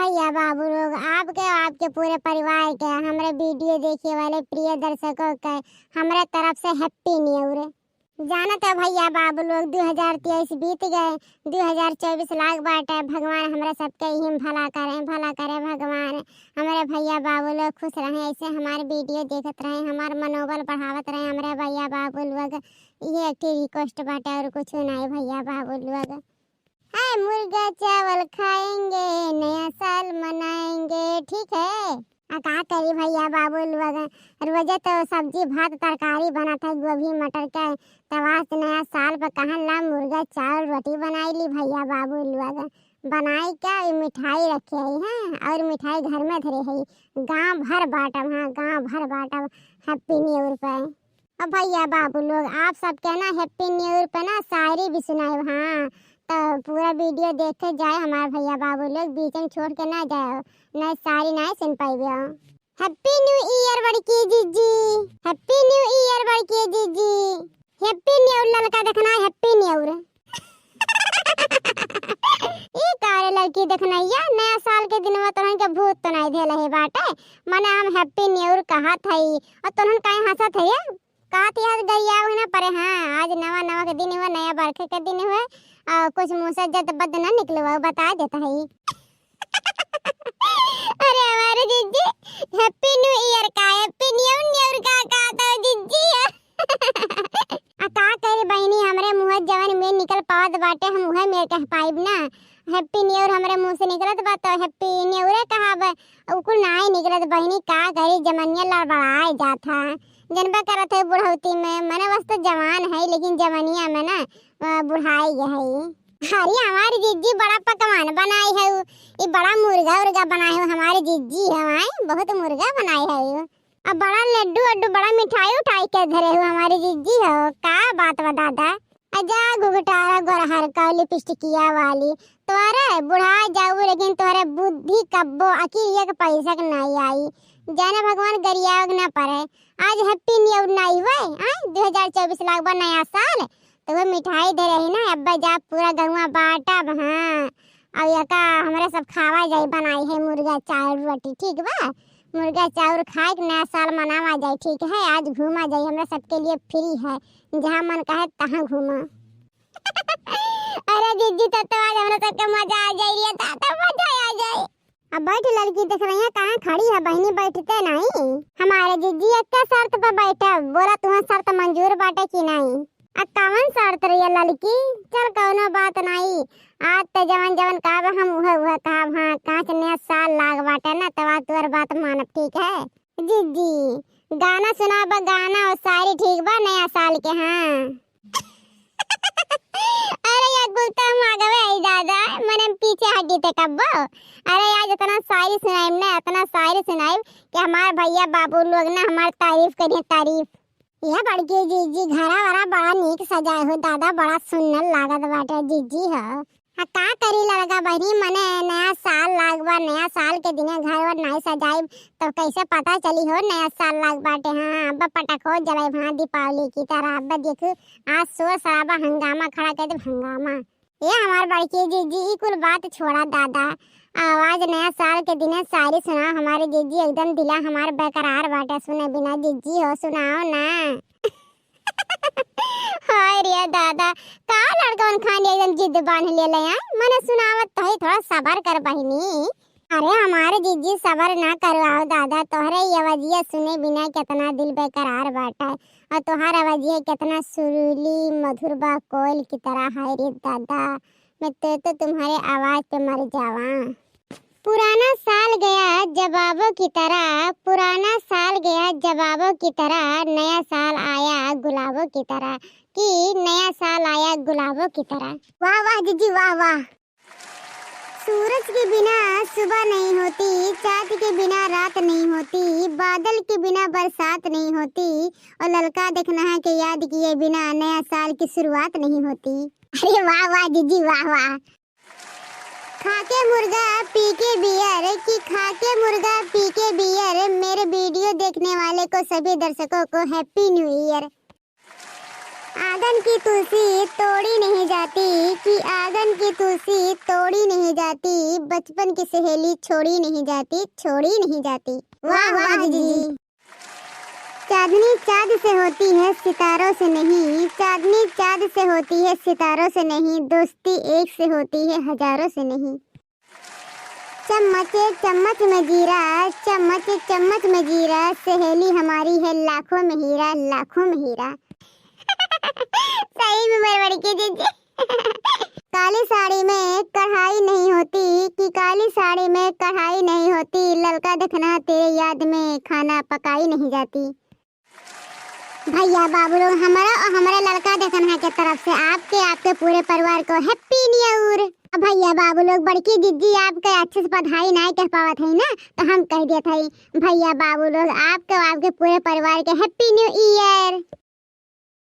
भैया बाबू लोग, आपके और आपके पूरे परिवार के, हमारे वीडियो देखने वाले प्रिय दर्शकों के हमारे तरफ से हैप्पी न्यू ईयर। जाना तो भैया बाबू लोग 2023 बीत गए, 2024 लाख बाटे। भगवान हमारे सबके ही भला करे भगवान। हमारे भैया बाबू लोग खुश रहें, ऐसे हमारे वीडियो देखते रहें, हमारा मनोबल बढ़ावत रहें हमारे भैया बाबू लोग। ये एक रिक्वेस्ट बाटे और कुछ नहीं भैया बाबू लोग। है मुर्गा चावल खाएंगे, नया साल मनाएंगे, ठीक है। का करी भैया बाबू लोग, रोजे तो सब्जी भात तरकारी बनाता है गोभी मटर का। तवास नया साल पर कहाँ ला मुर्गा चावल रोटी बनाई ली भैया बाबू लोग। बनाई क्या मिठाई रखे है और मिठाई घर में धरे है, गांव भर बांटब। हाँ गांव भर बांटब हैप्पी न्यू ईयर पे। अब भैया बाबू लोग आप सबके ना हैप्पी न्यू ईयर पे ना शायरी भी सुनाए। हाँ तो पूरा वीडियो देख के जाए हमारे भैया बाबू लोग, बीच में छोड़ के ना जाओ, नहीं सारी नहीं सुन पाइबे। हैप्पी न्यू ईयर बड़की जीजी, हैप्पी न्यू ईयर बड़की जीजी, हैप्पी न्यू ईयर लड़का देखना, हैप्पी न्यू ईयर। ये कारे लड़की देखना या नया साल के दिन में तोहन के भूत तो नहीं धेले है बाटे। माने हम हैप्पी न्यू ईयर कहा थई और तोहन काहे हंसत है कहत याद गरिया हो ना परे। हाँ आज नवा नवा के दिन हुआ, नया बरखे के दिन हुआ, कुछ मुंह से जद बद ना निकलवा बता देता है। अरे हमारे जीजी हैप्पी न्यू ईयर का, हैप्पी न्यू ईयर का कहता है जीजी। का करे बहनी हमरे मुंह जवन में निकल पावत बाटे, हम उहे में कह पाइब ना। हैप्पी न्यू ईयर हमरे मुंह से निकलत बा तो हैप्पी न्यू ईयर कहाब उकुल नाई निकलत बहनी। का करी जमनिया लड़बड़ाए जाता जनबा करत है बुढ़ौती में। मने वास्ते जवान है लेकिन जवनिया में ना बुढ़ाई है। अरे हमारी जीजी बड़ा पकवान बनाई है, ये बड़ा मुर्गा उर्गा बनाई है हमारी जीजी। हमारी बहुत मुर्गा बनाई है, अब बड़ा लड्डू अड्डू बड़ा मिठाई उठाई के धरे हो हमारी जीजी हो। का बात बता दा अजा घुघटारा गोरहर का लिपस्टिकिया वाली तोरे बुढ़ा जाऊ लेकिन तोरे बुद्धि कब्बो अकील एक पैसा के नहीं आई। जाने भगवान गरिया न पड़े। आज हैप्पी न्यू ईयर नहीं हुए 2024 लाख बा नया साल तो वो मिठाई दे रही ना अब्बा जा पूरा गहुआ बाटा। हाँ अब यका हमारे सब खावा जाए बनाई है मुर्गा चावल रोटी, ठीक बा। मुर्गा चावल खाए के नया साल मनावा जाए, ठीक है। आज घूमा जाए, हमरा सबके लिए फ्री है, जहाँ मन कहे तहाँ घूमा। अरे जीजी तो आज हमरा सबके मजा आ जाए, ताता मजा आ जाए। अब बैठ लड़की देख रही है कहाँ खड़ी है बहनी, बैठते नहीं। हमारे जीजी एक शर्त पर बैठे, बोला तुम्हें शर्त मंजूर बाटे कि नहीं। कौन शर्त रही है लड़की, चल कौनो बात नहीं। आज तो जवन जवन कहब हम उहे कहब। हाँ कांच नया साल लाग बाटे ना तवा तोर बात मानब, ठीक है। जीजी गाना सुनाब, गाना और शायरी ठीक बा नया साल के। हाँ अरे यार बोलता हम आगवे आई दादा मने पीछे हटी थे कब्बो। अरे आज इतना शायरी सुनाइब ना, इतना शायरी सुनाइब कि हमारे भैया बाबू लोग ना हमारी तारीफ करिए तारीफ। यह बड़की जीजी घरा वाला बड़ा नीक सजाए हो दादा, बड़ा सुंदर लागत बाटे जीजी हो। का करी लड़का बहनी मने नया साल लागबा, नया साल के दिन घर वर नहीं सजाइब तो कैसे पता चली हो नया साल लाग बाटे। हाँ अब पटाखो जलाइब, हाँ दीपावली की तरह। अब देखो आज शोर शराबा हंगामा खड़ा कर दे हंगामा। ये हमार बड़की जीजी कुल बात छोड़ा दादा, आवाज नया साल के दिन शायरी सुना हमारे जीजी एकदम दिला हमारे बेकरार बाटे सुने बिना। जीजी हो सुनाओ ना। हाय रे दादा का लड़कन खाने एकदम जिद बांध ले ले मने सुनावत तो है, थोड़ा सबर कर बहनी। अरे हमारे जीजी सबर ना करवाओ दादा, तोहरे आवाजिया सुने बिना कितना दिल बेकरार बाटा और तोहार आवाजिया कितना सुरीली मधुर बा कोयल की तरह। हाय रे दादा मैं तो तुम्हारे आवाज पे मर जावा। पुराना साल गया जवाबों की तरह, पुराना साल गया जवाबों की तरह, नया साल आया गुलाबों की तरह। कि नया साल आया गुलाबों की तरह। वाह वाह जीजी वाह वाह। सूरज के बिना सुबह नहीं होती, चाँद के बिना रात नहीं होती, बादल के बिना बरसात नहीं होती और ललका देखना है कि याद किए बिना नया साल की शुरुआत नहीं होती। अरे वाह वाह जीजी वाह वाह। खाके मुर्गा पी के बियर, कि खाके मुर्गा पी के बियर, मेरे वीडियो देखने वाले को सभी दर्शकों को हैप्पी न्यू ईयर। आधा आंगन की तुलसी तोड़ी नहीं जाती, कि आंगन की तुलसी तोड़ी नहीं जाती, बचपन की सहेली छोड़ी नहीं जाती, छोड़ी नहीं जाती। वाह वाह जी। चांदनी चाँद से होती है सितारों से नहीं, चांदनी चाँद से होती है सितारों से नहीं, दोस्ती एक से होती है हजारों से नहीं। चम्मचे चम्मच में जीरा, चम्मच चम्मच में जीरा, सहेली हमारी है लाखों में हीरा, लाखों में हीरा। सही में बड़बड़ के दीजिए। काली साड़ी में कढ़ाई नहीं होती, कि काली साड़ी में कढ़ाई नहीं होती, ललका देखना तेरे याद में खाना पकाई नहीं जाती। भैया बाबू लोग हमारा और हमारे लड़का देखना के तरफ से आपके पूरे परिवार को हैप्पी न्यू ईयर। भैया बाबू लोग बड़की दीदी आपके अच्छे से बधाई नहीं कह पावत है ना, तो हम कह दिया था भैया बाबू लोग आपके पूरे परिवार के हैप्पी न्यू ईयर।